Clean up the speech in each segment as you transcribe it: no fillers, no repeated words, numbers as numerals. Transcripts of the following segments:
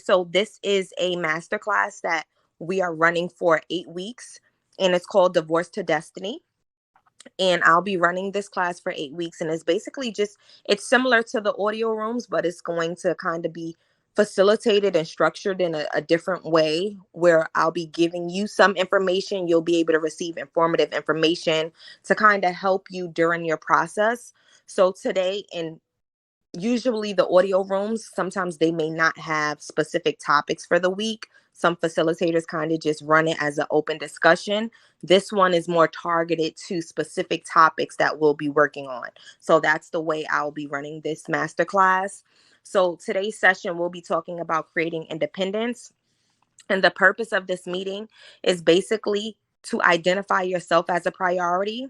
So this is a masterclass that we are running for 8 weeks, and it's called Divorce to Destiny. And I'll be running this class for 8 weeks. And it's basically just, it's similar to the audio rooms, but it's going to kind of be facilitated and structured in a different way, where I'll be giving you some information. You'll be able to receive informative information to kind of help you during your process. So today, and usually the audio rooms, sometimes they may not have specific topics for the week. Some facilitators kind of just run it as an open discussion. This one is more targeted to specific topics that we'll be working on. So that's the way I'll be running this masterclass. So today's session, we'll be talking about creating independence. And the purpose of this meeting is basically to identify yourself as a priority.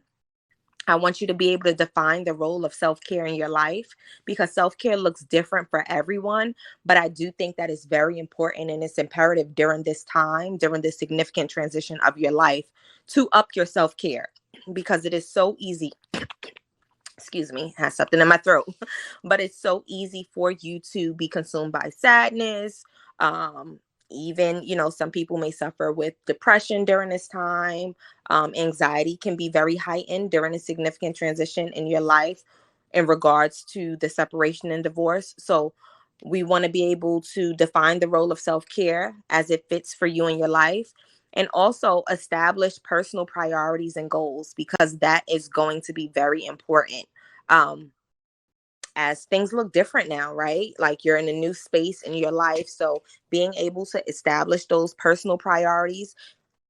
I want you to be able to define the role of self-care in your life, because self-care looks different for everyone. But I do think that it's very important, and it's imperative during this time, during this significant transition of your life, to up your self-care, because it is so easy. Excuse me, I have something in my throat. But it's so easy for you to be consumed by sadness. Even, some people may suffer with depression during this time. Anxiety can be very heightened during a significant transition in your life in regards to the separation and divorce. So we want to be able to define the role of self-care as it fits for you in your life, and also establish personal priorities and goals, because that is going to be very important. Um, as things look different now, right? Like, you're in a new space in your life. So being able to establish those personal priorities,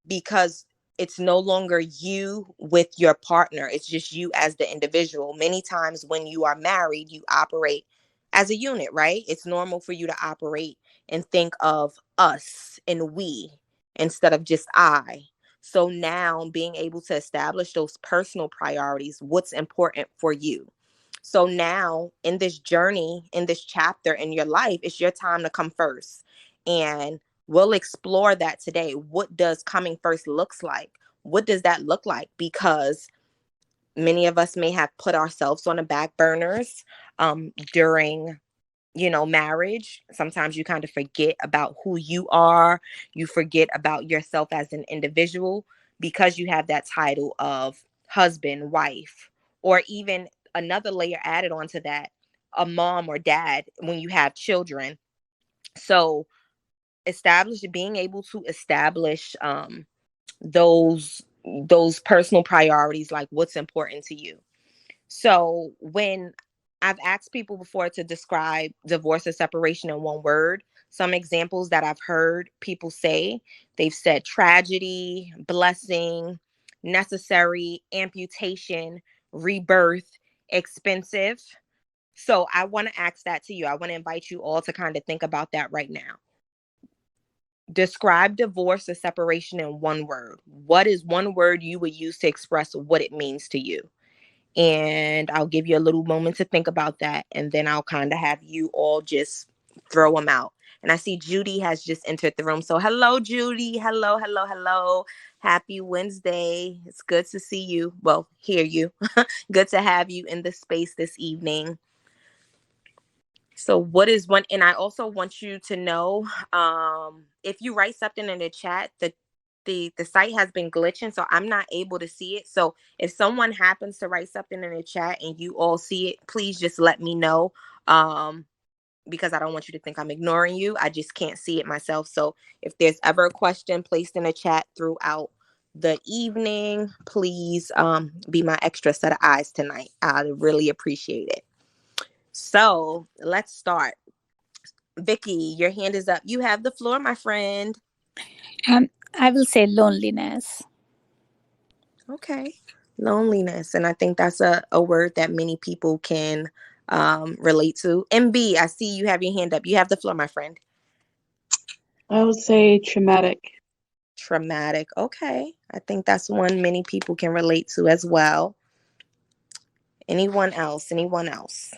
because it's no longer you with your partner. It's just you as the individual. Many times when you are married, you operate as a unit, right? It's normal for you to operate and think of us and we instead of just I. So now being able to establish those personal priorities, what's important for you. So now in this journey, in this chapter in your life, it's your time to come first. And we'll explore that today. What does coming first looks like? What does that look like? Because many of us may have put ourselves on the back burners during marriage. Sometimes you kind of forget about who you are. You forget about yourself as an individual, because you have that title of husband, wife, or even another layer added onto that, a mom or dad when you have children. So being able to establish those personal priorities, like what's important to you. So when I've asked people before to describe divorce or separation in one word, some examples that I've heard people say, they've said tragedy, blessing, necessary, amputation, rebirth, expensive. So I want to ask that to you. I want to invite you all to kind of think about that right now. Describe divorce or separation in one word. What is one word you would use to express what it means to you? And I'll give you a little moment to think about that. And then I'll kind of have you all just throw them out. And I see Judy has just entered the room. So hello, Judy. Hello, hello, hello. Happy Wednesday. It's good to see you. Well, hear you. Good to have you in the space this evening. So what is one, and I also want you to know, if you write something in the chat, the site has been glitching, so I'm not able to see it. So if someone happens to write something in the chat and you all see it, please just let me know, because I don't want you to think I'm ignoring you. I just can't see it myself. So if there's ever a question placed in the chat throughout the evening, please be my extra set of eyes tonight. I'd really appreciate it. So let's start. Vicky, your hand is up. You have the floor, my friend. I will say loneliness. Okay. Loneliness. And I think that's a word that many people can relate to. MB, I see you have your hand up. You have the floor, my friend. I would say traumatic. Traumatic. Okay. I think that's one many people can relate to as well. Anyone else? Anyone else?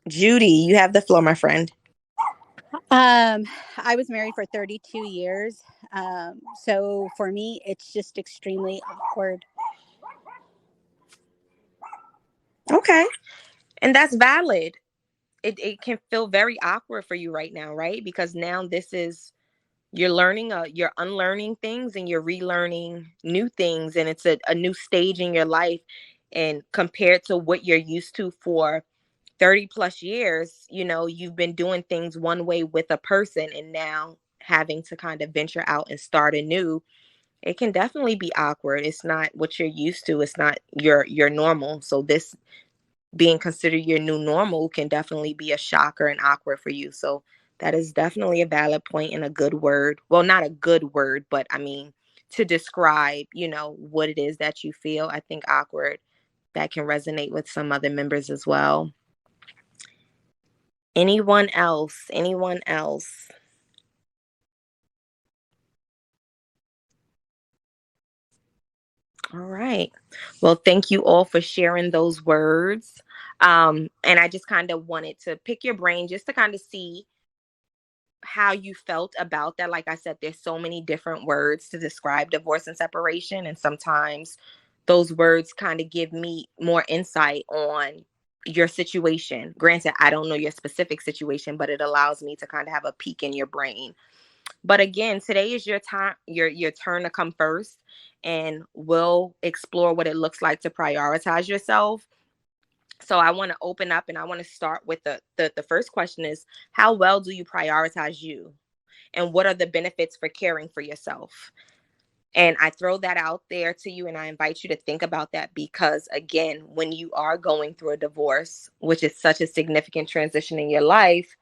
Judy, you have the floor, my friend. I was married for 32 years. So for me, it's just extremely awkward. Okay. And that's valid. it can feel very awkward for you right now, right? Because now you're learning, you're unlearning things and you're relearning new things, and it's a new stage in your life. And compared to what you're used to for 30 plus years, you've been doing things one way with a person, and now having to kind of venture out and start anew, it can definitely be awkward. It's not what you're used to. It's not your normal. So this being considered your new normal can definitely be a shocker and awkward for you. So that is definitely a valid point and a good word. Well, not a good word, but I mean, to describe, what it is that you feel. I think awkward, that can resonate with some other members as well. Anyone else? Anyone else? All right. Well, thank you all for sharing those words. And I just kind of wanted to pick your brain just to kind of see how you felt about that. Like I said, there's so many different words to describe divorce and separation. And sometimes those words kind of give me more insight on your situation. Granted, I don't know your specific situation, but it allows me to kind of have a peek in your brain. But again, today is your time, your turn to come first, and we'll explore what it looks like to prioritize yourself. So I want to open up, and I want to start with the first question is, how well do you prioritize you? And what are the benefits for caring for yourself? And I throw that out there to you, and I invite you to think about that, because again, when you are going through a divorce, which is such a significant transition in your life,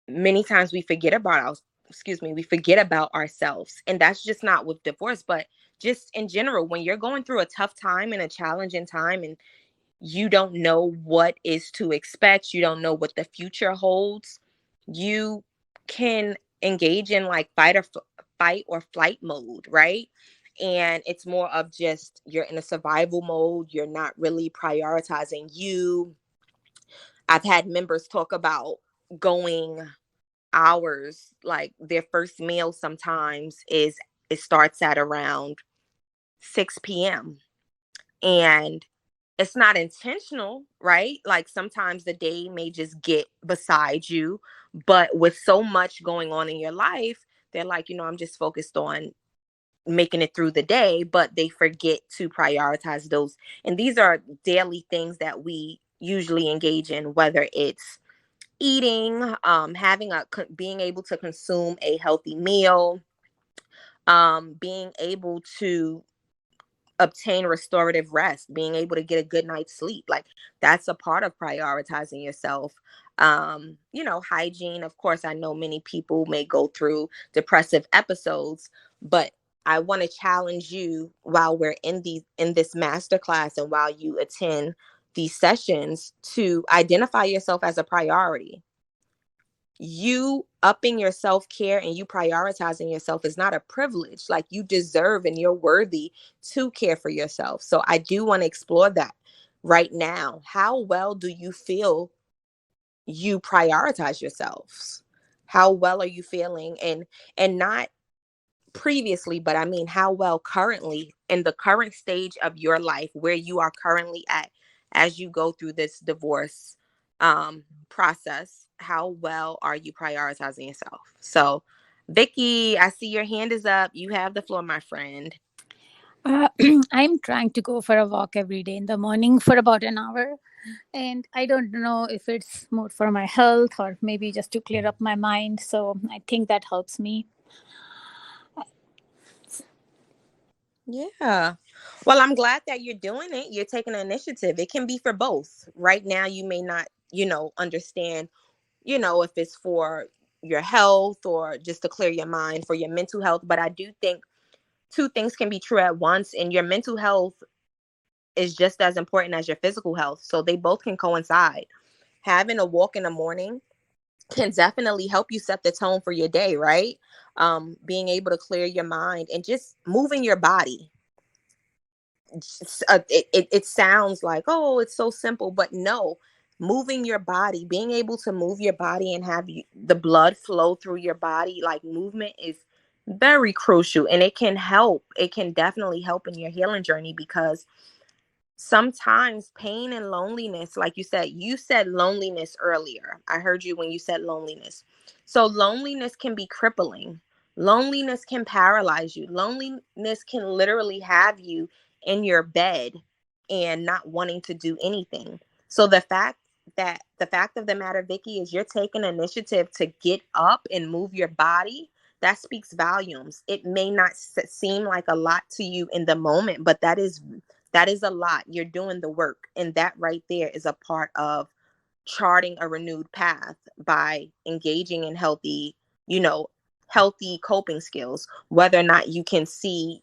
many times we forget about we forget about ourselves. And that's just not with divorce, but just in general, when you're going through a tough time and a challenging time, and you don't know what is to expect, you don't know what the future holds, you can engage in like fight or flight mode, right? And it's more of just, you're in a survival mode, you're not really prioritizing you. I've had members talk about going hours, like their first meal sometimes it starts at around 6 p.m. and it's not intentional, right? Like sometimes the day may just get beside you, but with so much going on in your life, they're like, I'm just focused on making it through the day, but they forget to prioritize those. And these are daily things that we usually engage in, whether it's eating, being able to consume a healthy meal, being able to obtain restorative rest, being able to get a good night's sleep. Like that's a part of prioritizing yourself. Hygiene. Of course, I know many people may go through depressive episodes, but I want to challenge you while we're in this masterclass and while you attend these sessions to identify yourself as a priority. You upping your self-care and you prioritizing yourself is not a privilege. Like you deserve and you're worthy to care for yourself. So I do want to explore that right now. How well do you feel you prioritize yourselves? How well are you feeling? And not previously, but I mean, how well currently, in the current stage of your life, where you are currently at as you go through this divorce process, how well are you prioritizing yourself? So, Vicky, I see your hand is up. You have the floor, my friend. Uh, I'm trying to go for a walk every day in the morning for about an hour. And I don't know if it's more for my health or maybe just to clear up my mind. So I think that helps me. Yeah. Well, I'm glad that you're doing it. You're taking an initiative. It can be for both. Right now, you may not, understand, if it's for your health or just to clear your mind for your mental health. But I do think two things can be true at once, and your mental health is just as important as your physical health. So they both can coincide. Having a walk in the morning can definitely help you set the tone for your day, right? Being able to clear your mind and just moving your body. It sounds like, oh, it's so simple, but no, moving your body, being able to move your body and have the blood flow through your body, like movement is very crucial, and it can definitely help in your healing journey, because sometimes pain and loneliness, like you said loneliness earlier. I heard you when you said loneliness. So loneliness can be crippling. Loneliness can paralyze you. Loneliness can literally have you in your bed and not wanting to do anything. So the fact of the matter, Vicky, is you're taking initiative to get up and move your body. That speaks volumes. It may not seem like a lot to you in the moment, but that is a lot. You're doing the work. And that right there is a part of charting a renewed path by engaging in you know, healthy coping skills, whether or not you can see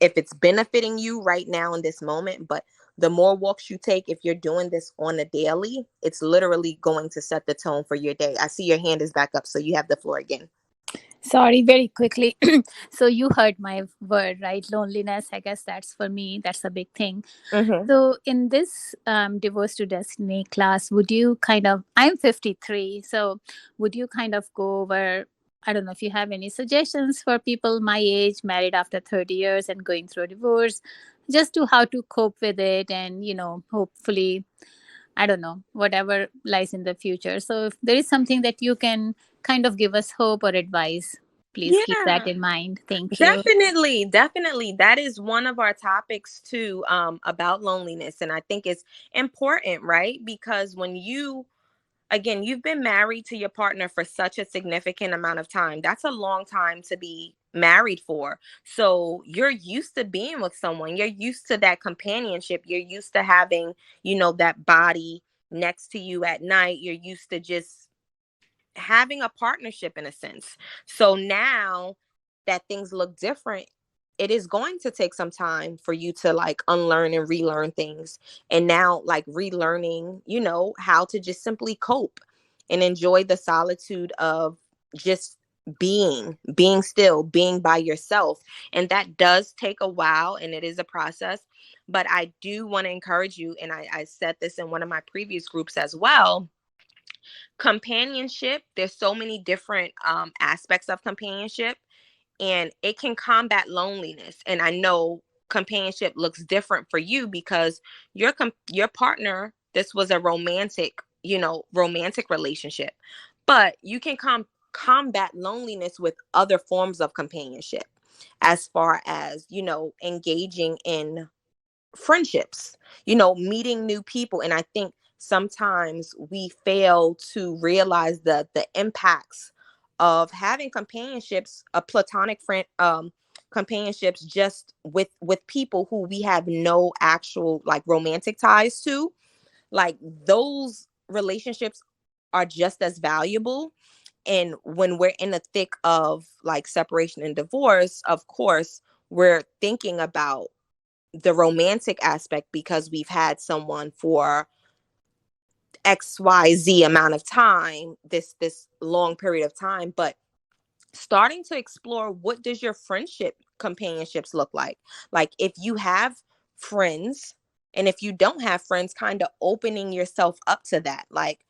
if it's benefiting you right now in this moment. But the more walks you take, if you're doing this on a daily, it's literally going to set the tone for your day. I see your hand is back up, so you have the floor again. Sorry, very quickly. So you heard my word, right? Loneliness. I guess that's for me. That's a big thing. Mm-hmm. So in this Divorce to Destiny class, would you kind of, I'm 53, so would you kind of go over, I don't know if you have any suggestions for people my age, married after 30 years and going through a divorce, just to how to cope with it and, hopefully, I don't know, whatever lies in the future. So if there is something that you can kind of give us hope or advice, please keep that Yeah. in mind. Thank you. Definitely. That is one of our topics too, about loneliness. And I think it's important, right? Because again, you've been married to your partner for such a significant amount of time. That's a long time to be married for. So you're used to being with someone. You're used to that companionship. You're used to having, that body next to you at night. You're used to just having a partnership in a sense. So now that things look different, it is going to take some time for you to like unlearn and relearn things. And now like relearning, how to just simply cope and enjoy the solitude of just being still, being by yourself. And that does take a while and it is a process. But I do want to encourage you, and I said this in one of my previous groups as well. Companionship, there's so many different aspects of companionship, and it can combat loneliness. And I know companionship looks different for you because your partner, this was a romantic relationship, but you can combat loneliness with other forms of companionship, as far as engaging in friendships, meeting new people. And I think sometimes we fail to realize the impacts of having companionships, a platonic friend, companionships, just with people who we have no actual like romantic ties to. Like those relationships are just as valuable. And when we're in the thick of like separation and divorce, of course we're thinking about the romantic aspect because we've had someone for XYZ amount of time, this long period of time. But starting to explore, what does your friendship companionships look like? Like if you have friends, and if you don't have friends, kind of opening yourself up to that. Like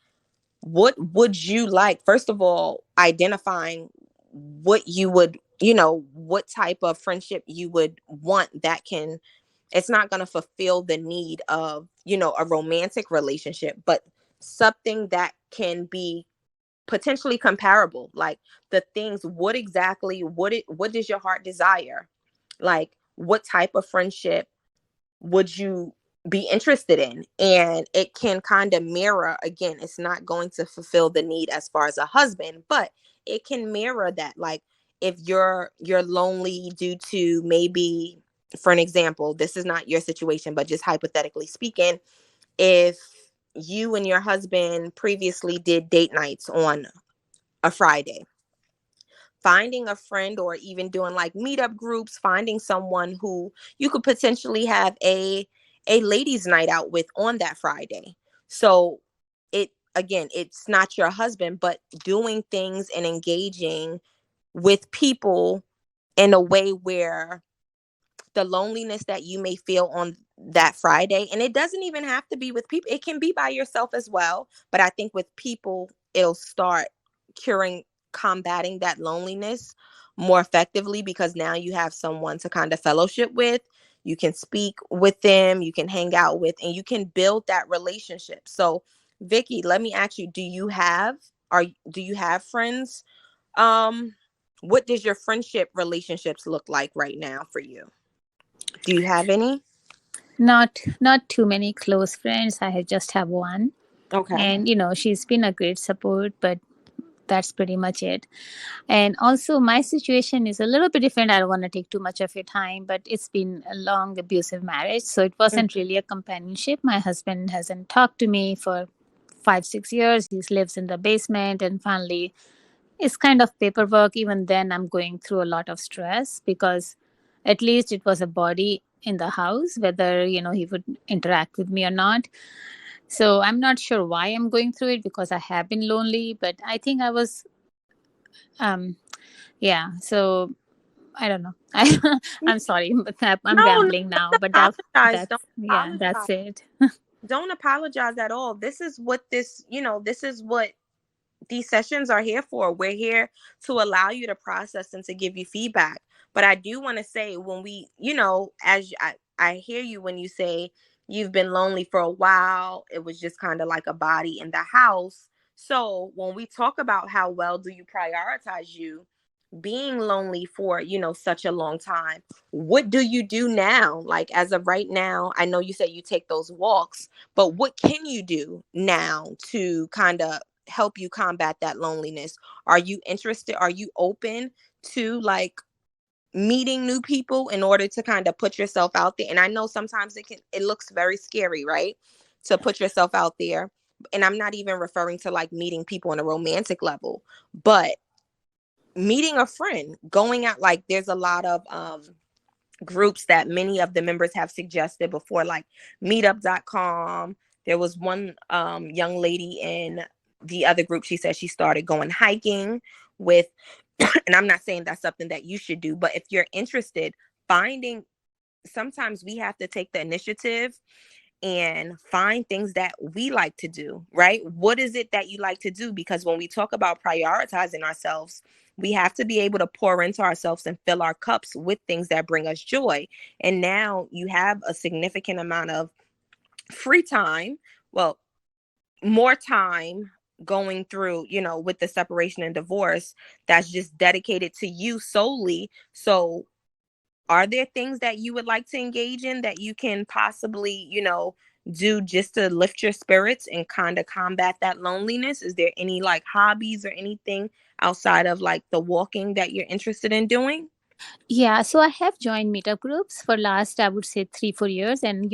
what would you like? First of all, identifying what you would, what type of friendship you would want that can, it's not going to fulfill the need of, a romantic relationship, but something that can be potentially comparable. Like the things, what does your heart desire? Like what type of friendship would you be interested in? And it can kind of mirror, again, it's not going to fulfill the need as far as a husband, but it can mirror that. Like if you're lonely due to, maybe, for an example, this is not your situation, but just hypothetically speaking, if you and your husband previously did date nights on a Friday, finding a friend, or even doing like meetup groups, finding someone who you could potentially have a ladies night out with on that Friday. So it, again, it's not your husband, but doing things and engaging with people in a way where the loneliness that you may feel on that Friday, and it doesn't even have to be with people, it can be by yourself as well. But I think with people, it'll start combating that loneliness more effectively, because now you have someone to kind of fellowship with. you can speak with them, you can hang out with, and you can build that relationship. So, Vicky, let me ask you, do you have friends? Um, what does your friendship relationships look like right now for you? Do you have any? Not too many close friends. I just have one, Okay. and she's been a great support, but that's pretty much it. And also, my situation is a little bit different. I don't want to take too much of your time, but it's been a long abusive marriage, so it wasn't really a companionship. My husband hasn't talked to me for 5 6 years. He lives in the basement, and finally it's kind of paperwork. Even then, I'm going through a lot of stress because at least it was a body in the house, whether he would interact with me or not. So I'm not sure why I'm going through it, because I have been lonely, but I think I was um yeah. So I don't know. I'm sorry, but I'm No, no, rambling now, but apologize. Don't that's yeah, that's apologize. it. Don't apologize at all. This is what this is what these sessions are here for. We're here to allow you to process and to give you feedback. But I do want to say, when we, I hear you when you say you've been lonely for a while, it was just kind of like a body in the house. So when we talk about how well do you prioritize you being lonely for, such a long time, what do you do now? Like, as of right now, I know you said you take those walks, but what can you do now to kind of help you combat that loneliness? Are you interested? Are you open to like meeting new people in order to kind of put yourself out there? And I know sometimes it looks very scary, right? To put yourself out there. And I'm not even referring to like meeting people on a romantic level, but meeting a friend, going out. Like, there's a lot of groups that many of the members have suggested before, like meetup.com. There was one young lady in the other group. She said she started going hiking with, and I'm not saying that's something that you should do, but if you're interested, finding, sometimes we have to take the initiative and find things that we like to do, right? What is it that you like to do? Because when we talk about prioritizing ourselves, we have to be able to pour into ourselves and fill our cups with things that bring us joy. And now you have a significant amount of free time. Well, more time going through, with the separation and divorce, that's just dedicated to you solely. So are there things that you would like to engage in that you can possibly, do just to lift your spirits and kind of combat that loneliness? Is there any like hobbies or anything outside of like the walking that you're interested in doing? Yeah, so I have joined meetup groups for last, I would say, 3 4 years, and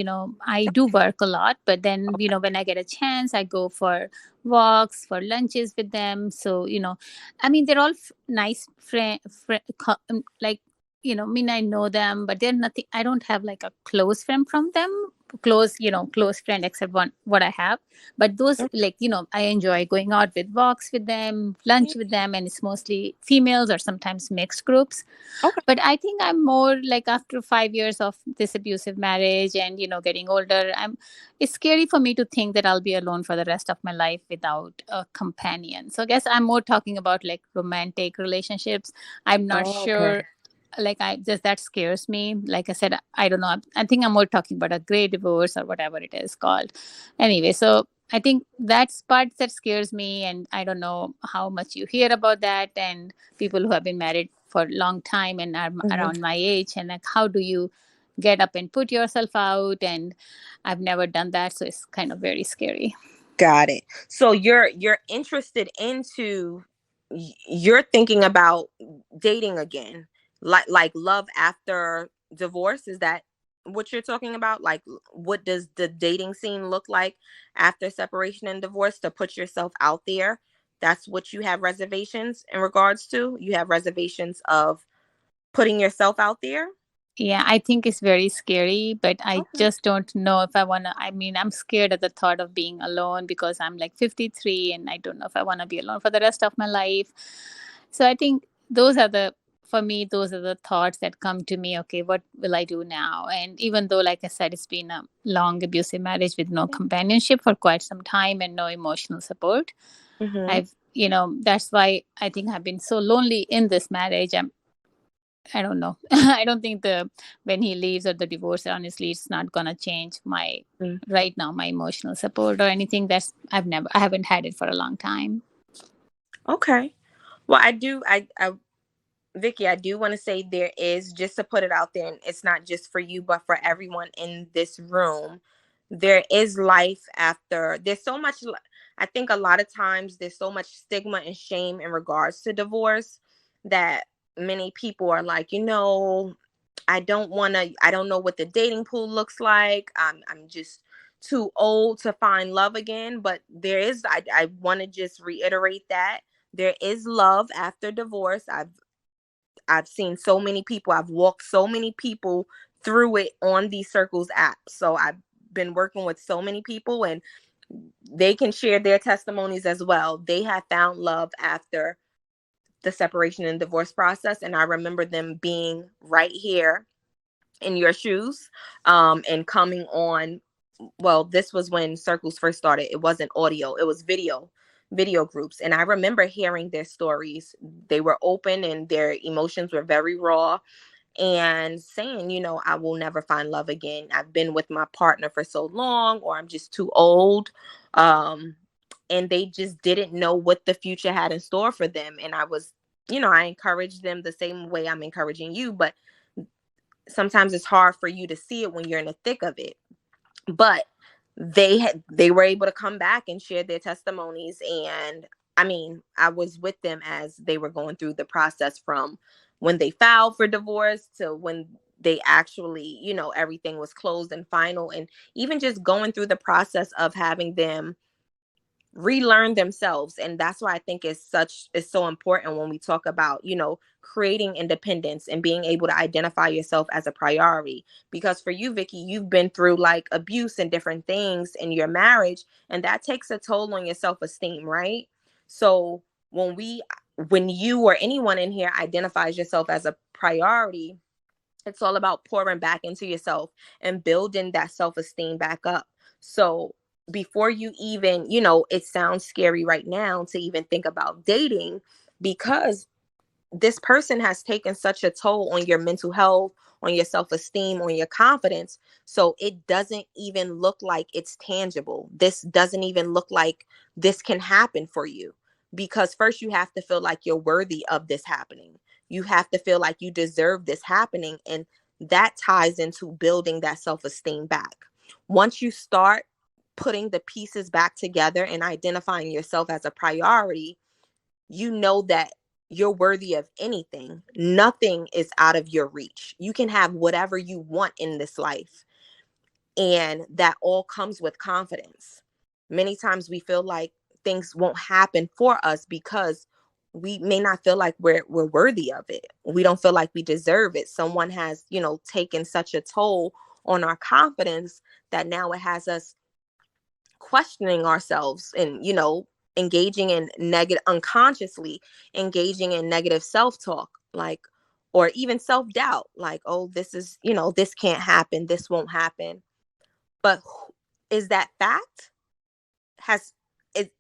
I do work a lot. But then when I get a chance, I go for walks, for lunches with them. So I mean, they're all nice like I mean, I know them, but they're nothing. I don't have like a close friend from them. Close friend, except one what I have. But those, like, I enjoy going out with walks with them, lunch with them, and it's mostly females or sometimes mixed groups. Okay. But I think I'm more like, after 5 years of this abusive marriage and getting older, it's scary for me to think that I'll be alone for the rest of my life without a companion. So I guess I'm more talking about like romantic relationships. I'm not Okay. sure, like, I just, that scares me. Like I said, I don't know, I think I'm more talking about a gray divorce or whatever it is called. Anyway, so I think that's part that scares me, and I don't know how much you hear about that, and people who have been married for a long time and are Mhm. around my age, and like, how do you get up and put yourself out? And I've never done that, so it's kind of very scary. Got it. So you're interested into, you're thinking about dating again, like love after divorce. Is that what you're talking about? Like, what does the dating scene look like after separation and divorce, to put yourself out there? That's what you have reservations in regards to. You have reservations of putting yourself out there. Yeah, I think it's very scary, but I Okay. just don't know if I want to. I mean, I'm scared at the thought of being alone because I'm like 53, and I don't know if I want to be alone for the rest of my life. So I think for me, those are the thoughts that come to me. Okay, what will I do now? And even though, like I said, it's been a long abusive marriage with no companionship for quite some time and no emotional support, Mm-hmm. that's why I think I've been so lonely in this marriage. I don't know. I don't think when he leaves or the divorce, honestly, it's not gonna change my Mm. right now my emotional support or anything. I haven't had it for a long time. Okay. Well, Vicky, I do want to say there is, just to put it out there, and it's not just for you, but for everyone in this room, there is life after. There's so much, I think a lot of times there's so much stigma and shame in regards to divorce that many people are like, I don't know what the dating pool looks like. I'm just too old to find love again. But I want to just reiterate that there is love after divorce. I've seen so many people, I've walked so many people through it on the Circles app. So I've been working with so many people, and they can share their testimonies as well. They have found love after the separation and divorce process. And I remember them being right here in your shoes, and coming on. Well, this was when Circles first started. It wasn't audio, it was video groups. And I remember hearing their stories. They were open and their emotions were very raw, and saying, I will never find love again. I've been with my partner for so long, or I'm just too old. And they just didn't know what the future had in store for them. And I encouraged them the same way I'm encouraging you, but sometimes it's hard for you to see it when you're in the thick of it. But they were able to come back and share their testimonies. And I mean, I was with them as they were going through the process, from when they filed for divorce to when they actually, everything was closed and final, and even just going through the process of having them relearn themselves. And that's why I think it's so important when we talk about, creating independence and being able to identify yourself as a priority. Because for you, Vicky, you've been through like abuse and different things in your marriage, and that takes a toll on your self-esteem, right? So when you or anyone in here identifies yourself as a priority, it's all about pouring back into yourself and building that self-esteem back up. So before you even, it sounds scary right now to even think about dating, because this person has taken such a toll on your mental health, on your self-esteem, on your confidence. So it doesn't even look like it's tangible. This doesn't even look like this can happen for you, because first you have to feel like you're worthy of this happening. You have to feel like you deserve this happening. And that ties into building that self-esteem back. Once you start putting the pieces back together and identifying yourself as a priority, you know that you're worthy of anything. Nothing is out of your reach. You can have whatever you want in this life. And that all comes with confidence. Many times we feel like things won't happen for us because we may not feel like we're worthy of it. We don't feel like we deserve it. Someone has, taken such a toll on our confidence that now it has us questioning ourselves and, engaging in negative, unconsciously engaging in negative self-talk, like, or even self-doubt, like, oh, this is, this can't happen, this won't happen. But is that fact? has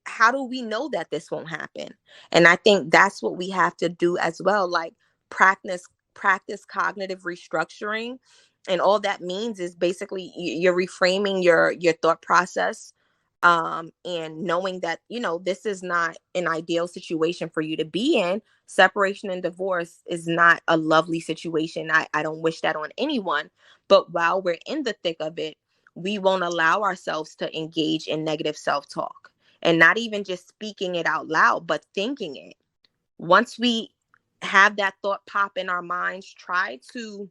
how do we know that this won't happen? And I think that's what we have to do as well, like practice cognitive restructuring. And all that means is basically you're reframing your thought process, and knowing that, this is not an ideal situation for you to be in. Separation and divorce is not a lovely situation. I don't wish that on anyone. But while we're in the thick of it, we won't allow ourselves to engage in negative self-talk, and not even just speaking it out loud, but thinking it. Once we have that thought pop in our minds, try to,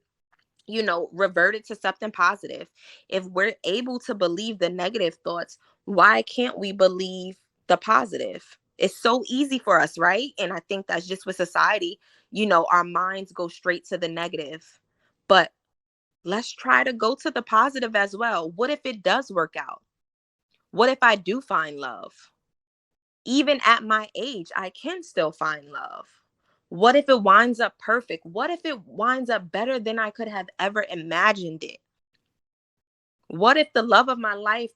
revert it to something positive. If we're able to believe the negative thoughts, why can't we believe the positive? It's so easy for us, right? And I think that's just with society, our minds go straight to the negative. But let's try to go to the positive as well. What if it does work out? What if I do find love? Even at my age, I can still find love. What if it winds up perfect? What if it winds up better than I could have ever imagined it? What if the love of my life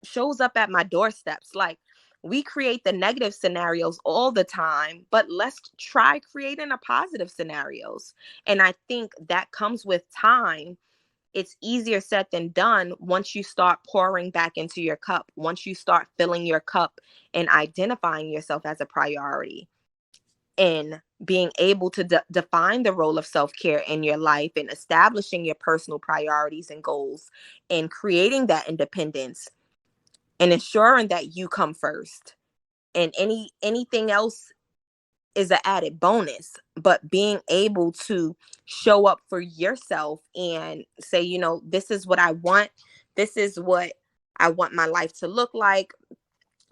shows up at my doorsteps? Like, We create the negative scenarios all the time, but let's try creating a positive scenarios. And I think that comes with time. It's easier said than done once you start pouring back into your cup, once you start filling your cup and identifying yourself as a priority, and being able to define the role of self-care in your life, and establishing your personal priorities and goals, and creating that independence, and ensuring that you come first. And anything else is an added bonus. But being able to show up for yourself and say, this is what I want. This is what I want my life to look like.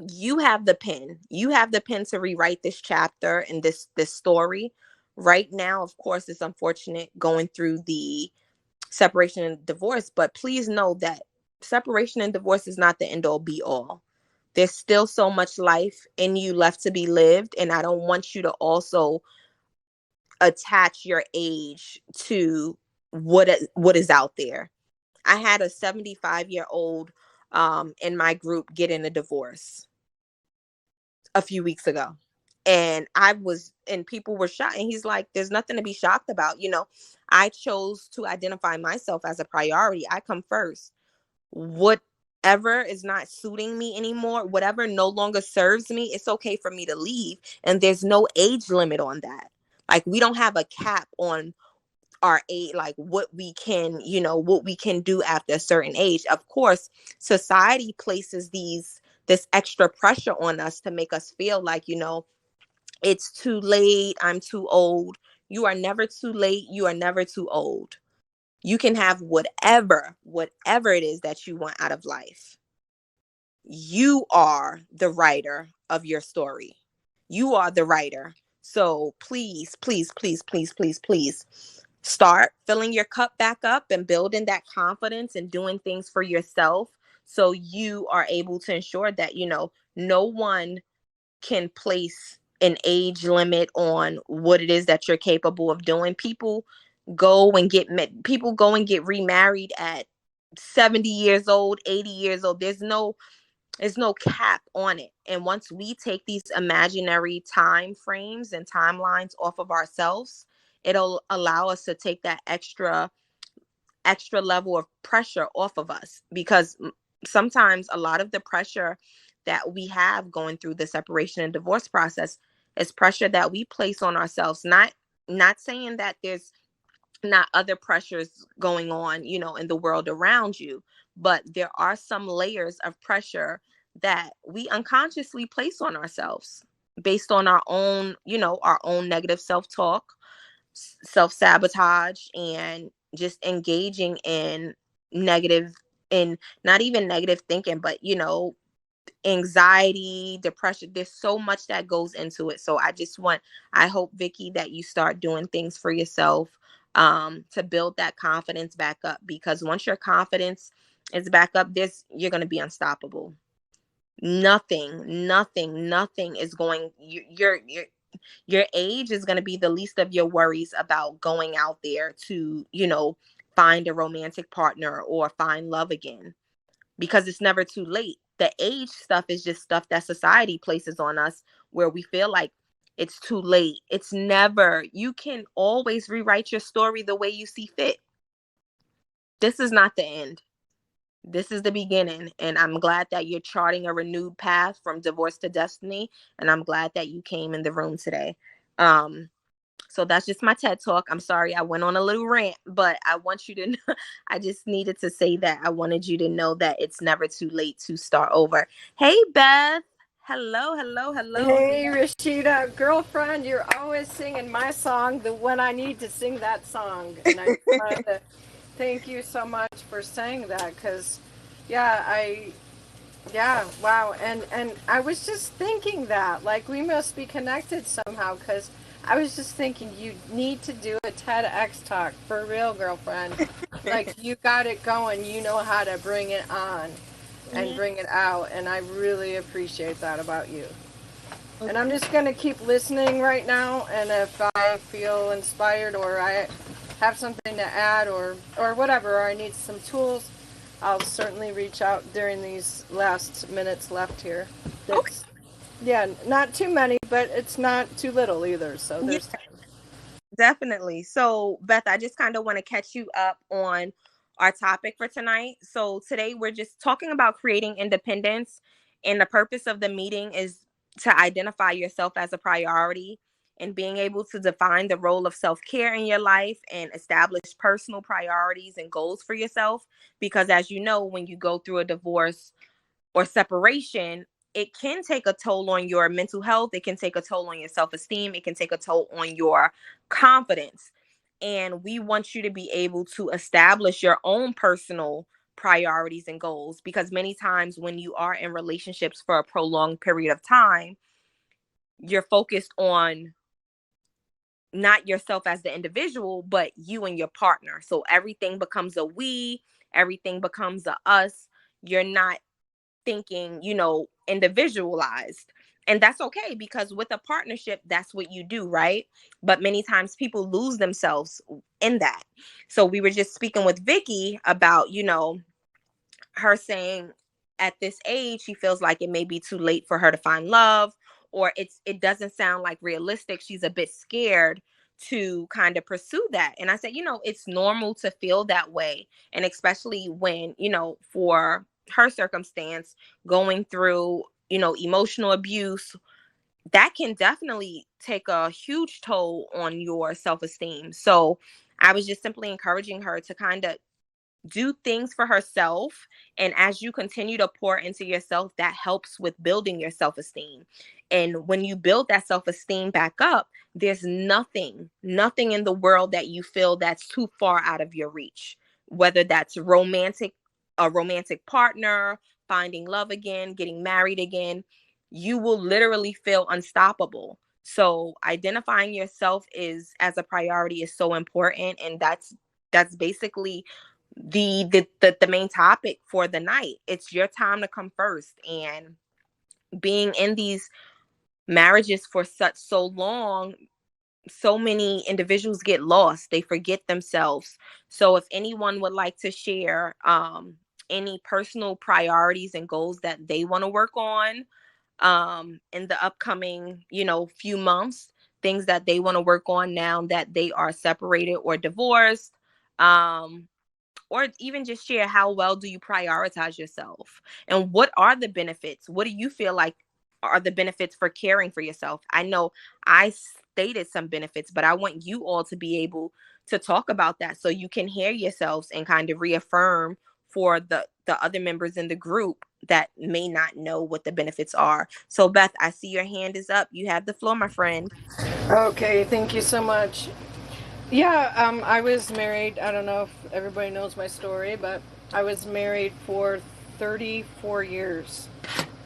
You have the pen. You have the pen to rewrite this chapter and this story. Right now, of course, it's unfortunate going through the separation and divorce, but please know that separation and divorce is not the end all be all. There's still so much life in you left to be lived, and I don't want you to also attach your age to what is out there. I had a 75-year-old in my group get in a divorce a few weeks ago. And people were shocked. And he's like, there's nothing to be shocked about. I chose to identify myself as a priority. I come first. Whatever is not suiting me anymore, whatever no longer serves me, it's okay for me to leave. And there's no age limit on that. Like, we don't have a cap on our age, like what we can do after a certain age. Of course, society places this extra pressure on us to make us feel like, it's too late, I'm too old. You are never too late. You are never too old. You can have whatever it is that you want out of life. You are the writer of your story. You are the writer. So please, please, please, please, please, please start filling your cup back up and building that confidence and doing things for yourself, so you are able to ensure that, no one can place an age limit on what it is that you're capable of doing. People go and get remarried at 70 years old, 80 years old. There's no cap on it. And once we take these imaginary time frames and timelines off of ourselves, it'll allow us to take that extra level of pressure off of us. Because sometimes a lot of the pressure that we have going through the separation and divorce process is pressure that we place on ourselves. Not saying that there's not other pressures going on, in the world around you, but there are some layers of pressure that we unconsciously place on ourselves based on our own negative self-talk, self-sabotage, and just engaging in negative, in not even negative thinking, but anxiety, depression. There's so much that goes into it. So I hope, Vicky, that you start doing things for yourself to build that confidence back up, because once your confidence is back up, you're going to be unstoppable. Nothing is going, your age is going to be the least of your worries about going out there to, find a romantic partner or find love again, because it's never too late. The age stuff is just stuff that society places on us, where we feel like it's too late. It's never. You can always rewrite your story the way you see fit. This is not the end. This is the beginning. And I'm glad that you're charting a renewed path from divorce to destiny. And I'm glad that you came in the room today. So that's just my TED Talk. I'm sorry I went on a little rant, but I want you to know, I just needed to say that. I wanted you to know that it's never too late to start over. Hey, Beth. Hello. Hey, Rhashida, girlfriend, you're always singing my song, the when I need to sing that song. And I wanted to thank you so much for saying that, because, wow. And I was just thinking that, like, we must be connected somehow, because I was just thinking you need to do a TEDx talk, for real, girlfriend. Like, you got it going. You know how to bring it on and bring it out, and I really appreciate that about you. And I'm just going to keep listening right now, and if I feel inspired or I have something to add or whatever, or I need some tools, I'll certainly reach out during these last minutes left here. Okay. Yeah, not too many, but it's not too little either. So Yeah, there's time. definitely. So, Beth, I just kind of want to catch you up on our topic for tonight. So, today we're just talking about creating independence, and the purpose of the meeting is to identify yourself as a priority and being able to define the role of self care in your life and establish personal priorities and goals for yourself. Because, as you know, when you go through a divorce or separation, it can take a toll on your mental health. It can take a toll on your self esteem. It can take a toll on your confidence. And we want you to be able to establish your own personal priorities and goals, because many times when you are in relationships for a prolonged period of time, you're focused on not yourself as the individual, but you and your partner. So everything becomes a we, everything becomes a us. You're not thinking, individualized. And that's okay, because with a partnership, that's what you do, right? But many times people lose themselves in that. So we were just speaking with Vicky about, her saying at this age she feels like it may be too late for her to find love, or it doesn't sound like realistic. She's a bit scared to kind of pursue that. And I said, it's normal to feel that way, and especially when, for her circumstance, going through, emotional abuse, that can definitely take a huge toll on your self-esteem. So I was just simply encouraging her to kind of do things for herself. And as you continue to pour into yourself, that helps with building your self esteem. And when you build that self esteem back up, there's nothing in the world that you feel that's too far out of your reach, whether that's a romantic partner, finding love again, getting married again. You will literally feel unstoppable. So identifying yourself is as a priority is so important. And that's basically the main topic for the night. It's your time to come first. And being in these marriages for so long, so many individuals get lost. They forget themselves. So if anyone would like to share any personal priorities and goals that they want to work on in the upcoming, few months, things that they want to work on now that they are separated or divorced, um or even just share, how well do you prioritize yourself, and what are the benefits? What do you feel like are the benefits for caring for yourself? I know I stated some benefits, but I want you all to be able to talk about that so you can hear yourselves and kind of reaffirm for the other members in the group that may not know what the benefits are. So Beth, I see your hand is up. You have the floor, my friend. Okay, thank you so much. Yeah, I was married. I don't know if everybody knows my story, but I was married for 34 years.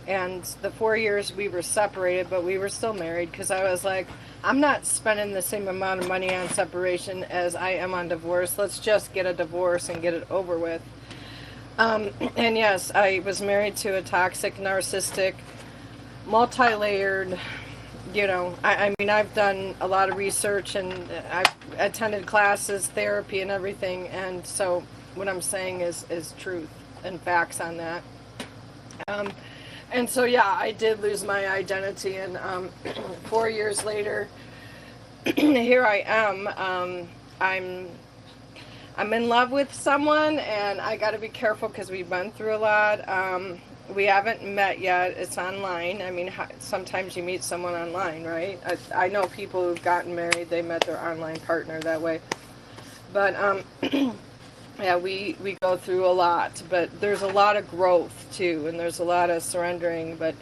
And the 4 years we were separated, but we were still married because I was like, I'm not spending the same amount of money on separation as I am on divorce. Let's just get a divorce and get it over with. And yes, I was married to a toxic, narcissistic, multi-layered, I mean, I've done a lot of research and I've attended classes, therapy, and everything. And so what I'm saying is truth and facts on that. Um, and so, yeah, I did lose my identity. And 4 years later, here I am. I'm in love with someone, and I got to be careful because we've been through a lot. We haven't met yet. It's online. I mean, sometimes you meet someone online, right? I know people who've gotten married, they met their online partner that way. But yeah, we go through a lot, but there's a lot of growth too, and there's a lot of surrendering. But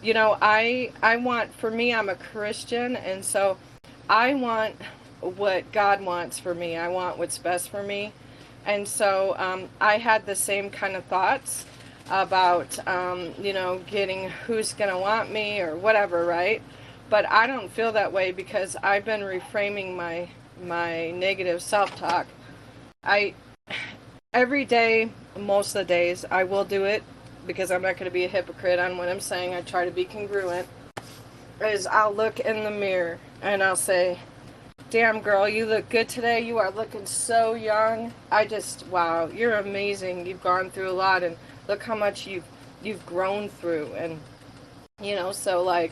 I want, for me, I'm a Christian, and so I want what God wants for me. I want what's best for me. And so I had the same kind of thoughts about, getting who's going to want me or whatever, right? But I don't feel that way because I've been reframing my negative self-talk. Every day, most of the days, I will do it because I'm not going to be a hypocrite on what I'm saying. I try to be congruent. Is I'll look in the mirror and I'll say, damn girl, you look good today. You are looking so young. Wow, you're amazing. You've gone through a lot, and look how much you've grown through. And So like,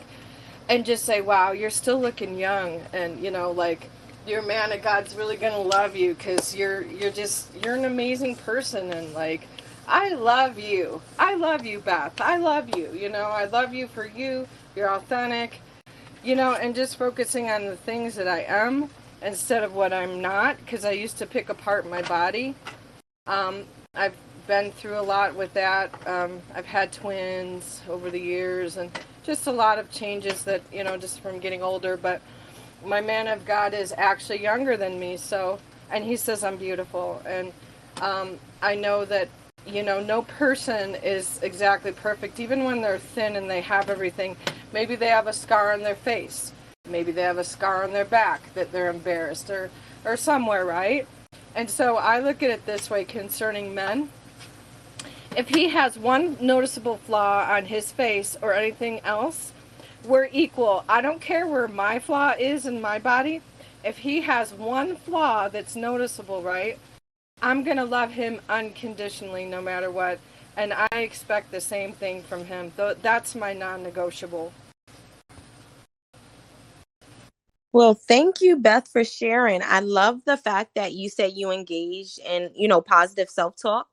and just say, wow, you're still looking young, and like, your man of God's really gonna love you, because you're an amazing person, and like, I love you, Beth, I love you, I love you for you. You're authentic, and just focusing on the things that I am instead of what I'm not, because I used to pick apart my body. I've been through a lot with that. I've had twins over the years, and just a lot of changes that, just from getting older. But my man of God is actually younger than me, and he says I'm beautiful. And I know that, no person is exactly perfect, even when they're thin and they have everything. Maybe they have a scar on their face. Maybe they have a scar on their back that they're embarrassed, or somewhere, right? And so I look at it this way concerning men. If he has one noticeable flaw on his face or anything else, we're equal. I don't care where my flaw is in my body. If he has one flaw that's noticeable, right, I'm going to love him unconditionally no matter what. And I expect the same thing from him. That's my non-negotiable. Well, thank you, Beth, for sharing. I love the fact that you said you engaged in, positive self-talk.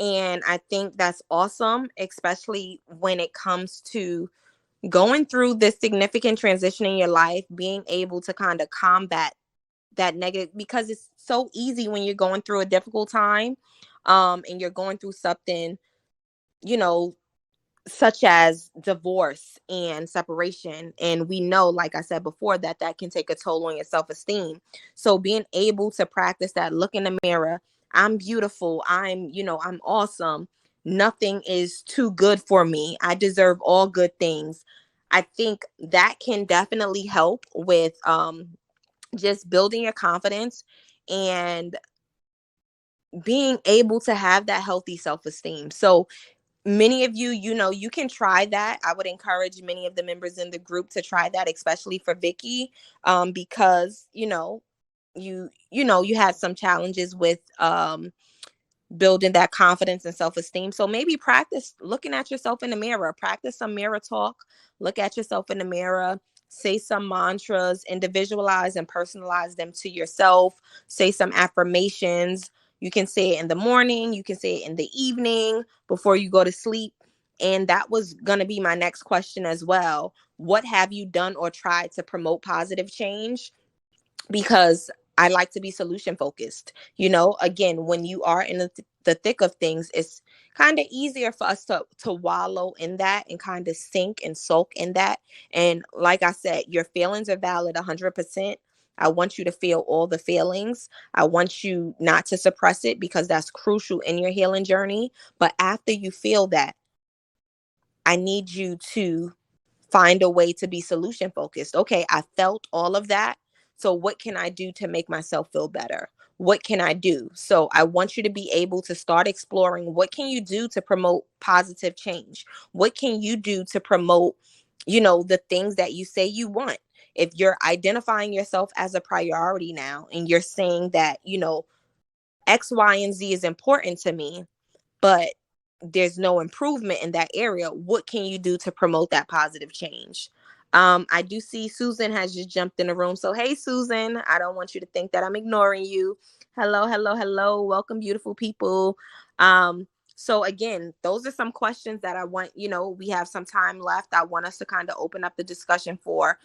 And I think that's awesome, especially when it comes to going through this significant transition in your life, being able to kind of combat that negative, because it's so easy when you're going through a difficult time, and you're going through something, you know, such as divorce and separation. And we know, like I said before, that can take a toll on your self-esteem. So being able to practice that, look in the mirror, I'm beautiful, I'm awesome, nothing is too good for me, I deserve all good things. I think that can definitely help with just building your confidence and being able to have that healthy self-esteem. So many of you, you can try that. I would encourage many of the members in the group to try that, especially for Vicky, because you had some challenges with building that confidence and self-esteem. So maybe practice looking at yourself in the mirror, practice some mirror talk, look at yourself in the mirror, say some mantras, individualize and personalize them to yourself, say some affirmations. You can say it in the morning, you can say it in the evening before you go to sleep. And that was going to be my next question as well. What have you done or tried to promote positive change? Because I like to be solution focused. Again, when you are in the thick of things, it's kind of easier for us to wallow in that and kind of sink and soak in that. And like I said, your feelings are valid 100%. I want you to feel all the feelings. I want you not to suppress it, because that's crucial in your healing journey. But after you feel that, I need you to find a way to be solution focused. Okay, I felt all of that. So what can I do to make myself feel better? What can I do? So I want you to be able to start exploring, what can you do to promote positive change? What can you do to promote, the things that you say you want? If you're identifying yourself as a priority now and you're saying that, X, Y, and Z is important to me, but there's no improvement in that area, what can you do to promote that positive change? I do see Susan has just jumped in the room. So, hey, Susan, I don't want you to think that I'm ignoring you. Hello, hello, hello. Welcome, beautiful people. So again, those are some questions that I want, we have some time left. I want us to kind of open up the discussion for.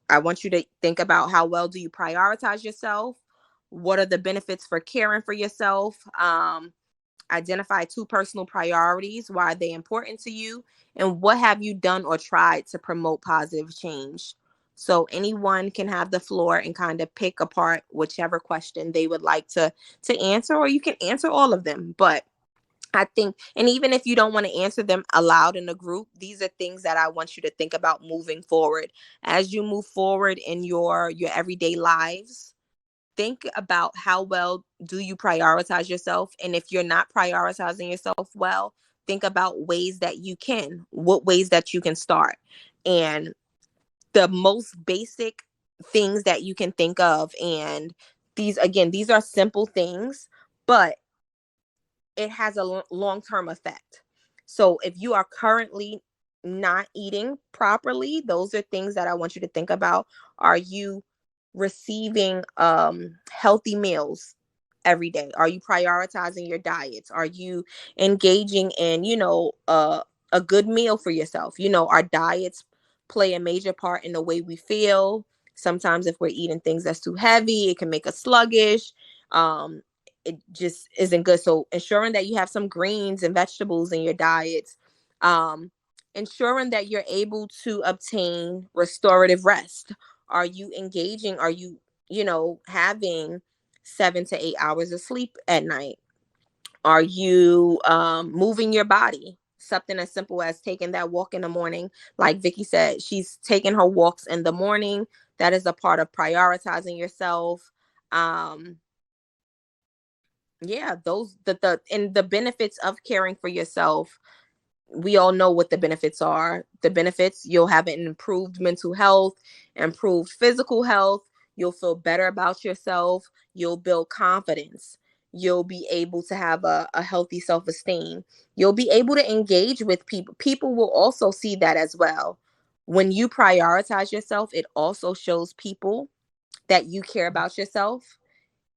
I want you to think about, how well do you prioritize yourself? What are the benefits for caring for yourself? Identify 2 personal priorities. Why are they important to you? And what have you done or tried to promote positive change? So anyone can have the floor and kind of pick apart whichever question they would like to answer, or you can answer all of them. But I think, and even if you don't want to answer them aloud in the group, these are things that I want you to think about moving forward. As you move forward in your everyday lives, think about, how well do you prioritize yourself? And if you're not prioritizing yourself well, think about ways that you can, what ways that you can start. And the most basic things that you can think of, and these are simple things, but it has a long-term effect. So if you are currently not eating properly, those are things that I want you to think about. Are you receiving healthy meals every day? Are you prioritizing your diets? Are you engaging in, a good meal for yourself? Our diets play a major part in the way we feel. Sometimes if we're eating things that's too heavy, it can make us sluggish. It just isn't good. So ensuring that you have some greens and vegetables in your diets. Ensuring that you're able to obtain restorative rest. Are you engaging? Are you, having 7 to 8 hours of sleep at night? Are you moving your body? Something as simple as taking that walk in the morning. Like Vicky said, she's taking her walks in the morning. That is a part of prioritizing yourself. Yeah, those the benefits of caring for yourself, we all know what the benefits are. The benefits: you'll have an improved mental health, improved physical health, you'll feel better about yourself, you'll build confidence, you'll be able to have a healthy self-esteem, you'll be able to engage with people. People will also see that as well. When you prioritize yourself, it also shows people that you care about yourself,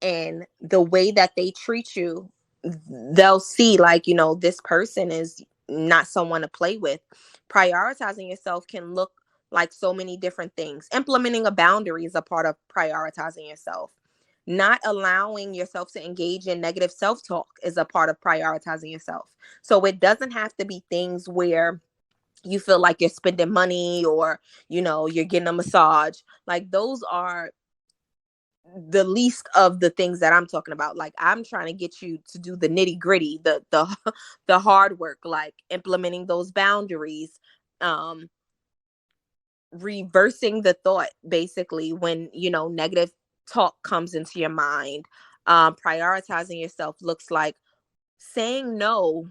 and the way that they treat you, they'll see, like, this person is not someone to play with. Prioritizing yourself can look like so many different things. Implementing a boundary is a part of prioritizing yourself. Not allowing yourself to engage in negative self-talk is a part of prioritizing yourself. So it doesn't have to be things where you feel like you're spending money, or you're getting a massage. Like, those are the least of the things that I'm talking about. Like, I'm trying to get you to do the nitty gritty, the the hard work, like implementing those boundaries, um, reversing the thought, basically, when negative talk comes into your mind. Prioritizing yourself looks like saying no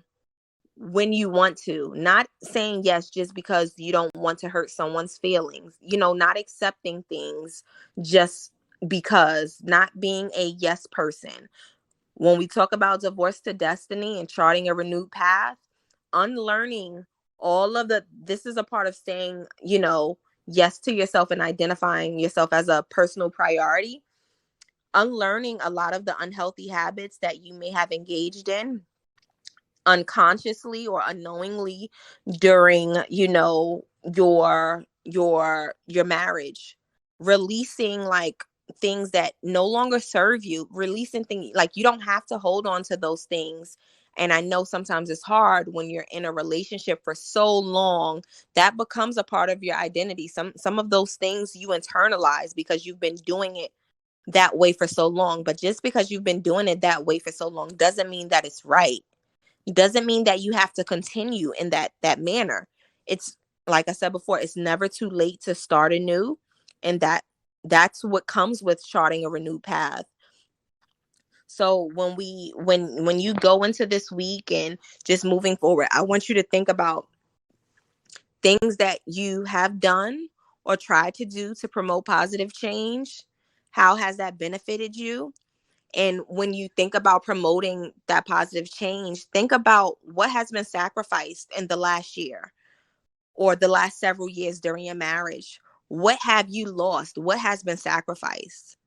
when you want to, not saying yes just because you don't want to hurt someone's feelings, not accepting things just because, not being a yes person. When we talk about divorce to destiny and charting a renewed path, unlearning all of this is a part of saying, yes to yourself and identifying yourself as a personal priority. Unlearning a lot of the unhealthy habits that you may have engaged in unconsciously or unknowingly during your marriage. Releasing, like, things that no longer serve you. Releasing things, like, you don't have to hold on to those things. And I know sometimes it's hard when you're in a relationship for so long. That becomes a part of your identity. Some of those things you internalize because you've been doing it that way for so long. But just because you've been doing it that way for so long doesn't mean that it's right. Doesn't mean that you have to continue in that manner. It's, like I said before, it's never too late to start anew, and that's what comes with charting a renewed path. So when you go into this week and just moving forward, I want you to think about things that you have done or tried to do to promote positive change. How has that benefited you? And when you think about promoting that positive change, think about what has been sacrificed in the last year or the last several years during your marriage. What have you lost? What has been sacrificed?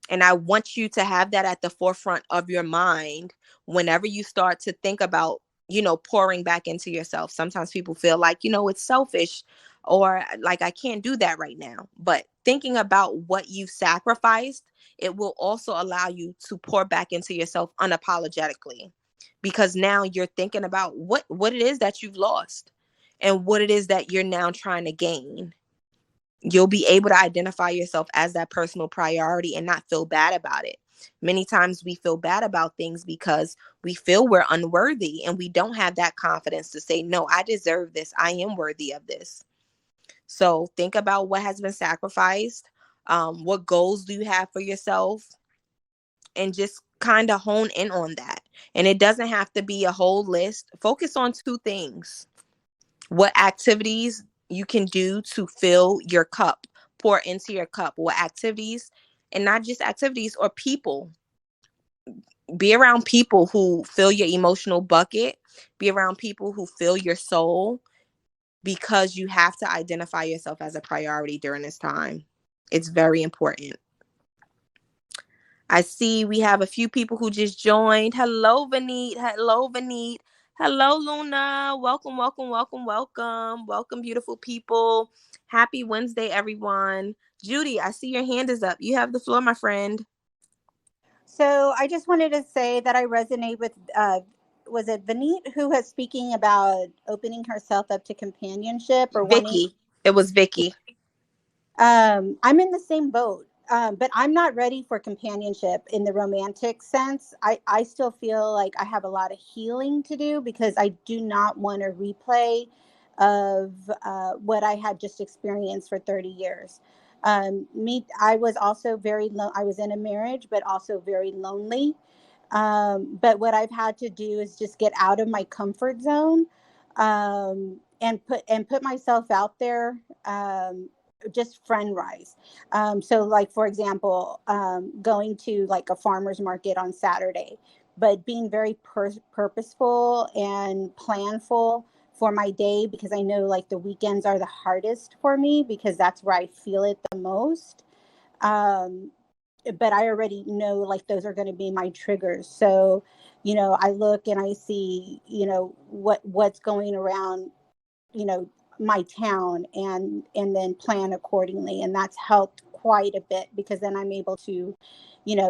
And I want you to have that at the forefront of your mind whenever you start to think about, pouring back into yourself. Sometimes people feel like, it's selfish, or like, I can't do that right now. But thinking about what you've sacrificed, it will also allow you to pour back into yourself unapologetically, because now you're thinking about what it is that you've lost and what it is that you're now trying to gain. You'll be able to identify yourself as that personal priority and not feel bad about it. Many times we feel bad about things because we feel we're unworthy, and we don't have that confidence to say, no, I deserve this. I am worthy of this. So think about what has been sacrificed. What goals do you have for yourself? And just kind of hone in on that. And it doesn't have to be a whole list. Focus on two things: what activities you can do to fill your cup, pour into your cup. What activities, and not just activities, or people. Be around people who fill your emotional bucket. Be around people who fill your soul. because you have to identify yourself as a priority during this time. It's very important. I see we have a few people who just joined. Hello, Vaneet. Hello, Vaneet. Hello, Luna. Welcome, welcome, welcome, welcome. Welcome, beautiful people. Happy Wednesday, everyone. Judy, I see your hand is up. You have the floor, my friend. So I just wanted to say that I resonate with, was it Vaneet who was speaking about opening herself up to companionship or wanting? Vicky. It was Vicky. I'm in the same boat, but I'm not ready for companionship in the romantic sense. I still feel like I have a lot of healing to do because I do not want a replay of what I had just experienced for 30 years. I was also I was in a marriage, but also very lonely. But what I've had to do is just get out of my comfort zone, and put myself out there. Just friend rise. So like, for example, going to like a farmer's market on Saturday, but being very purposeful and planful for my day, because I know like the weekends are the hardest for me because that's where I feel it the most. But I already know like those are going to be my triggers. So, I look and I see, what's going around, my town, and then plan accordingly. And that's helped quite a bit because then I'm able to,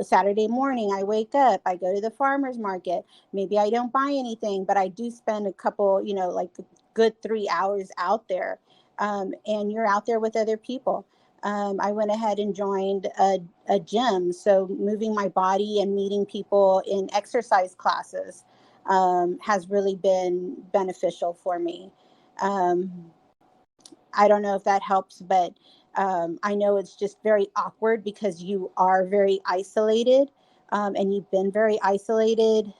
Saturday morning, I wake up, I go to the farmer's market. Maybe I don't buy anything, but I do spend a couple, like a good 3 hours out there. And you're out there with other people. I went ahead and joined a gym. So moving my body and meeting people in exercise classes has really been beneficial for me. I don't know if that helps, but I know it's just very awkward because you are very isolated, and you've been very isolated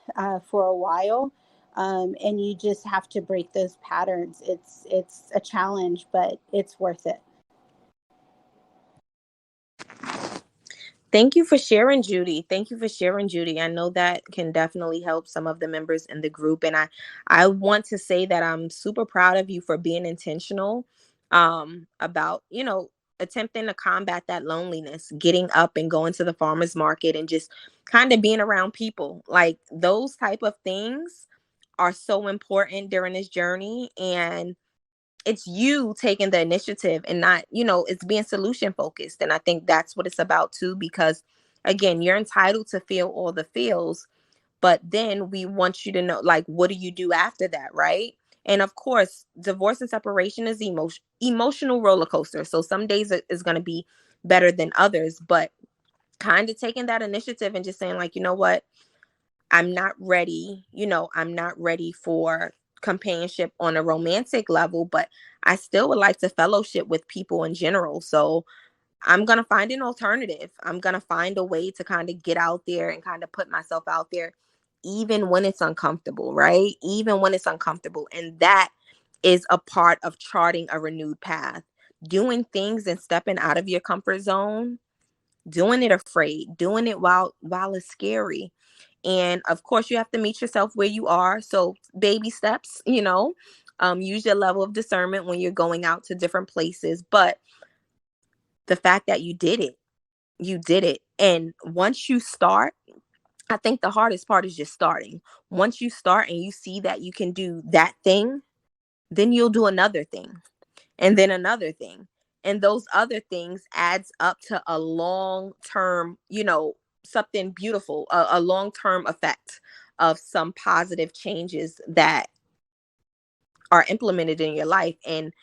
for a while, and you just have to break those patterns. It's a challenge, but it's worth it. Thank you for sharing, Judy. Thank you for sharing, Judy. I know that can definitely help some of the members in the group. And I want to say that I'm super proud of you for being intentional about, attempting to combat that loneliness, getting up and going to the farmer's market and just kind of being around people. Like those type of things are so important during this journey. And it's you taking the initiative and not, it's being solution focused. And I think that's what it's about too, because again, you're entitled to feel all the feels, but then we want you to know, like, what do you do after that? Right. And of course, divorce and separation is emotional roller coaster. So some days is going to be better than others, but kind of taking that initiative and just saying like, you know what, I'm not ready, I'm not ready for companionship on a romantic level, but I still would like to fellowship with people in general. So I'm going to find an alternative. I'm going to find a way to kind of get out there and kind of put myself out there, even when it's uncomfortable, right? Even when it's uncomfortable. And that is a part of charting a renewed path. Doing things and stepping out of your comfort zone, doing it afraid, doing it while it's scary. And of course, you have to meet yourself where you are. So baby steps, use your level of discernment when you're going out to different places. But the fact that you did it. And once you start, I think the hardest part is just starting. Once you start and you see that you can do that thing, then you'll do another thing and then another thing. And those other things adds up to a long-term, something beautiful, a long-term effect of some positive changes that are implemented in your life. And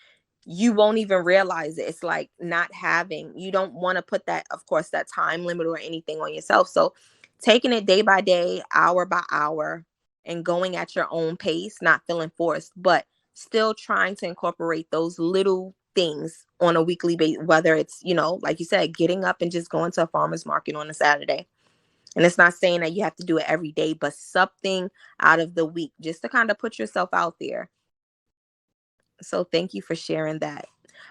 you won't even realize it. It's like you don't want to put that, of course, that time limit or anything on yourself. So taking it day by day, hour by hour, and going at your own pace, not feeling forced, but still trying to incorporate those little things on a weekly basis, whether it's, like you said, getting up and just going to a farmer's market on a Saturday. And it's not saying that you have to do it every day, but something out of the week just to kind of put yourself out there. So thank you for sharing that.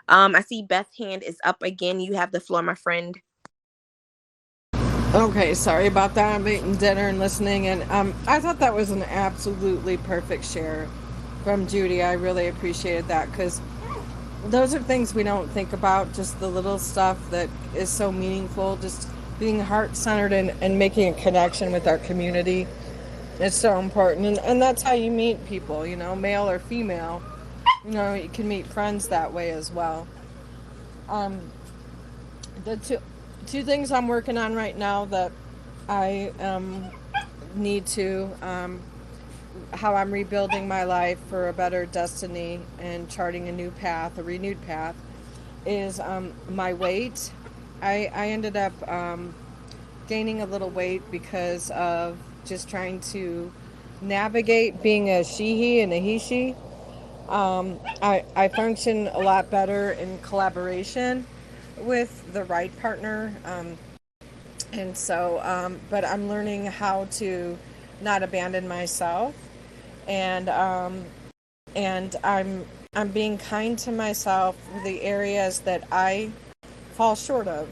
I see Beth's hand is up again. You have the floor, my friend. Okay, sorry about that. I'm eating dinner and listening, and I thought that was an absolutely perfect share from Judy. I really appreciated that because those are things we don't think about, just the little stuff that is so meaningful, just being heart-centered and making a connection with our community. It's so important, and that's how you meet people, male or female. You can meet friends that way as well. um, the two things I'm working on right now that I need to how I'm rebuilding my life for a better destiny and charting a new path, a renewed path, is my weight. I ended up gaining a little weight because of just trying to navigate being a she-he and a he-she. I function a lot better in collaboration with the right partner. And so, but I'm learning how to not abandon myself, and I'm being kind to myself for the areas that I fall short of,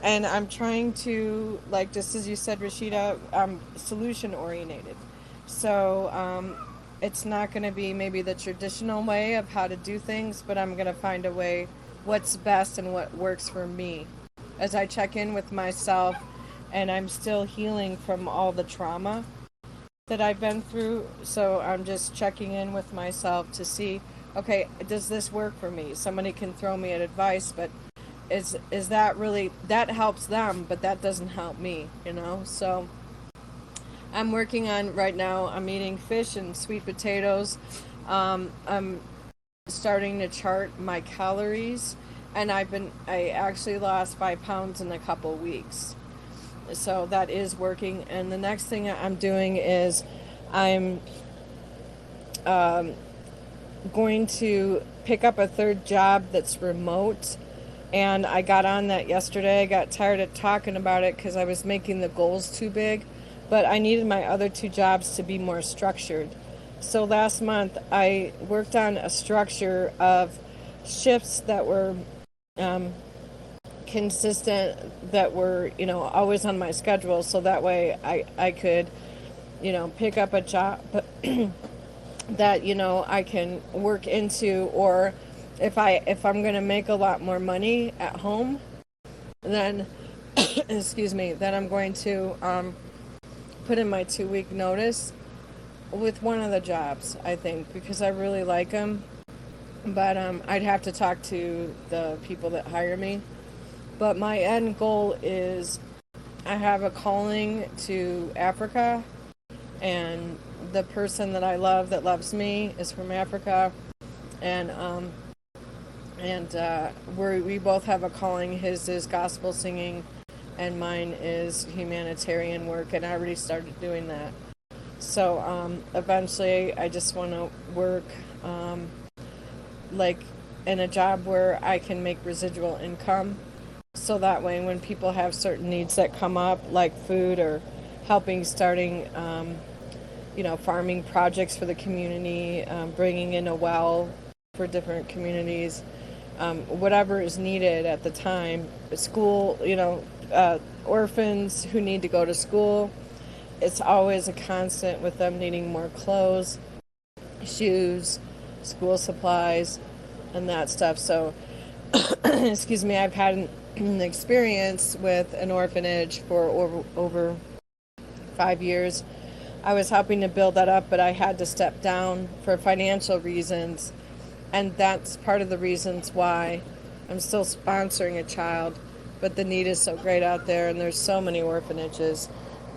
and I'm trying to, like, just as you said, Rhashida, solution oriented. So it's not going to be maybe the traditional way of how to do things, but I'm going to find a way what's best and what works for me as I check in with myself. And I'm still healing from all the trauma that I've been through. So I'm just checking in with myself to see, okay, does this work for me? Somebody can throw me an advice, but is that really, that helps them, but that doesn't help me, So I'm working on right now, I'm eating fish and sweet potatoes. I'm starting to chart my calories, and I actually lost 5 pounds in a couple weeks. So that is working. And the next thing I'm doing is I'm going to pick up a third job that's remote. And I got on that yesterday. I got tired of talking about it because I was making the goals too big. But I needed my other two jobs to be more structured. So last month I worked on a structure of shifts that were consistent, that were always on my schedule, so that way I could pick up a job that I can work into, or if I'm going to make a lot more money at home, then excuse me, then I'm going to put in my 2-week notice with one of the jobs, I think, because I really like them. But I'd have to talk to the people that hire me. But my end goal is I have a calling to Africa, and the person that I love that loves me is from Africa, and we both have a calling. His is gospel singing, and mine is humanitarian work, and I already started doing that. So eventually, I just want to work like in a job where I can make residual income. So that way, when people have certain needs that come up, like food or helping starting, farming projects for the community, bringing in a well for different communities, whatever is needed at the time, school, orphans who need to go to school, it's always a constant with them needing more clothes, shoes, school supplies, and that stuff. So, excuse me, I've had an experience with an orphanage for over 5 years. I was helping to build that up, but I had to step down for financial reasons, and that's part of the reasons why I'm still sponsoring a child. But the need is so great out there, and there's so many orphanages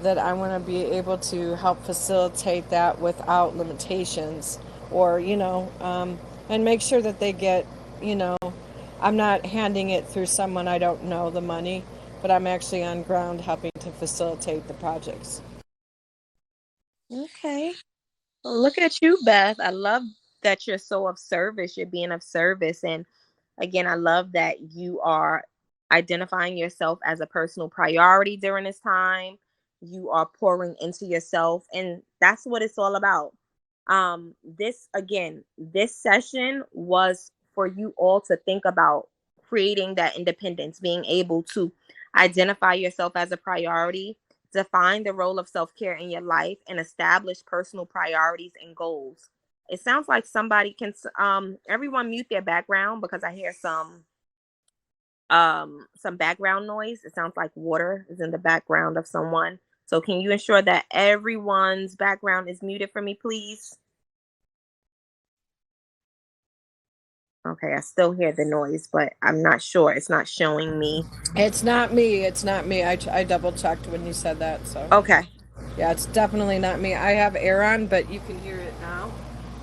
that I want to be able to help facilitate that without limitations, or and make sure that they get, I'm not handing it through someone I don't know, the money, but I'm actually on ground helping to facilitate the projects. Okay. Well, look at you, Beth. I love that you're so of service. You're being of service. And again, I love that you are identifying yourself as a personal priority during this time. You are pouring into yourself, and that's what it's all about. This session was for you all to think about creating that independence, being able to identify yourself as a priority, define the role of self-care in your life, and establish personal priorities and goals. It sounds like somebody can everyone mute their background because I hear some background noise. It sounds like water is in the background of someone. So can you ensure that everyone's background is muted for me, please? Okay, I still hear the noise, but I'm not sure. It's not showing me. It's not me. It's not me. I double checked when you said that. So Okay. yeah, it's definitely not me. I have air on, but you can hear it now.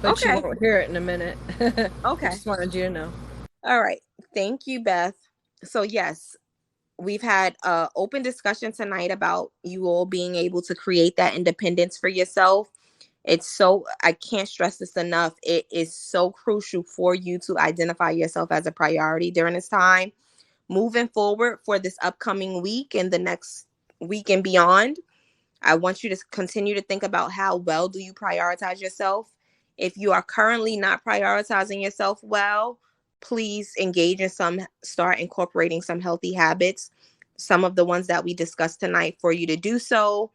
But Okay. you won't hear it in a minute. Okay. I just wanted you to know. All right. Thank you, Beth. So yes, we've had an open discussion tonight about you all being able to create that independence for yourself. I can't stress this enough. It is so crucial for you to identify yourself as a priority during this time. Moving forward for this upcoming week and the next week and beyond, I want you to continue to think about how well do you prioritize yourself. If you are currently not prioritizing yourself well, please start incorporating some healthy habits. Some of the ones that we discussed tonight for you to do so.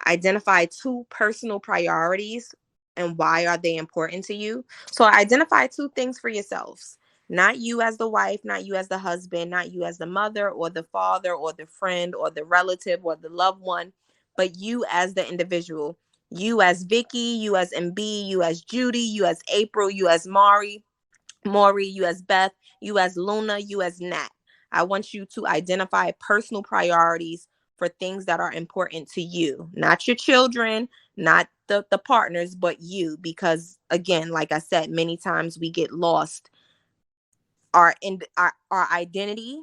Identify 2 personal priorities and why are they important to you. So identify 2 things for yourselves. Not you as the wife, not you as the husband, not you as the mother or the father or the friend or the relative or the loved one, but you as the individual. You as Vicky, you as MB, you as Judy, you as April, you as Maury, you as Beth, you as Luna, you as Nat. I want you to identify personal priorities for things that are important to you, not your children, not the partners, but you. Because again, like I said, many times we get lost. Our identity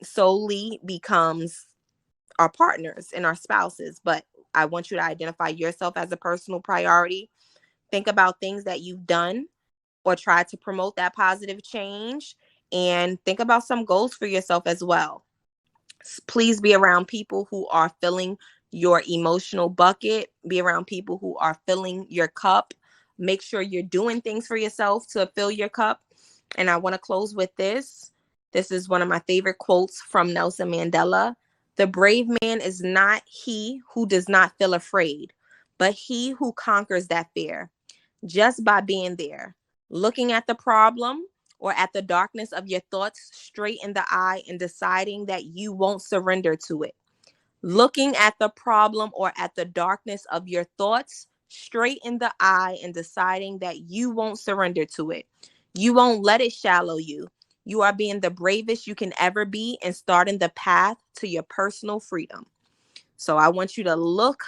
solely becomes our partners and our spouses. But I want you to identify yourself as a personal priority. Think about things that you've done or try to promote that positive change, and think about some goals for yourself as well. Please be around people who are filling your emotional bucket, be around people who are filling your cup. Make sure you're doing things for yourself to fill your cup. And I want to close with this. This is one of my favorite quotes from Nelson Mandela. The brave man is not he who does not feel afraid, but he who conquers that fear just by being there, looking at the problem or at the darkness of your thoughts straight in the eye and deciding that you won't surrender to it. Looking at the problem or at the darkness of your thoughts straight in the eye and deciding that you won't surrender to it. You won't let it shallow you. You are being the bravest you can ever be and starting the path to your personal freedom. So I want you to look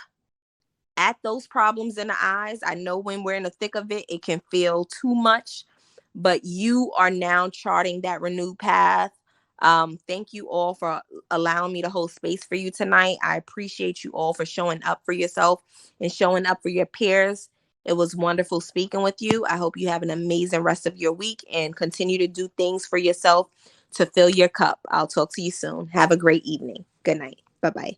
at those problems in the eyes. I know when we're in the thick of it, it can feel too much, but you are now charting that renewed path. Thank you all for allowing me to hold space for you tonight. I appreciate you all for showing up for yourself and showing up for your peers. It was wonderful speaking with you. I hope you have an amazing rest of your week and continue to do things for yourself to fill your cup. I'll talk to you soon. Have a great evening. Good night. Bye-bye.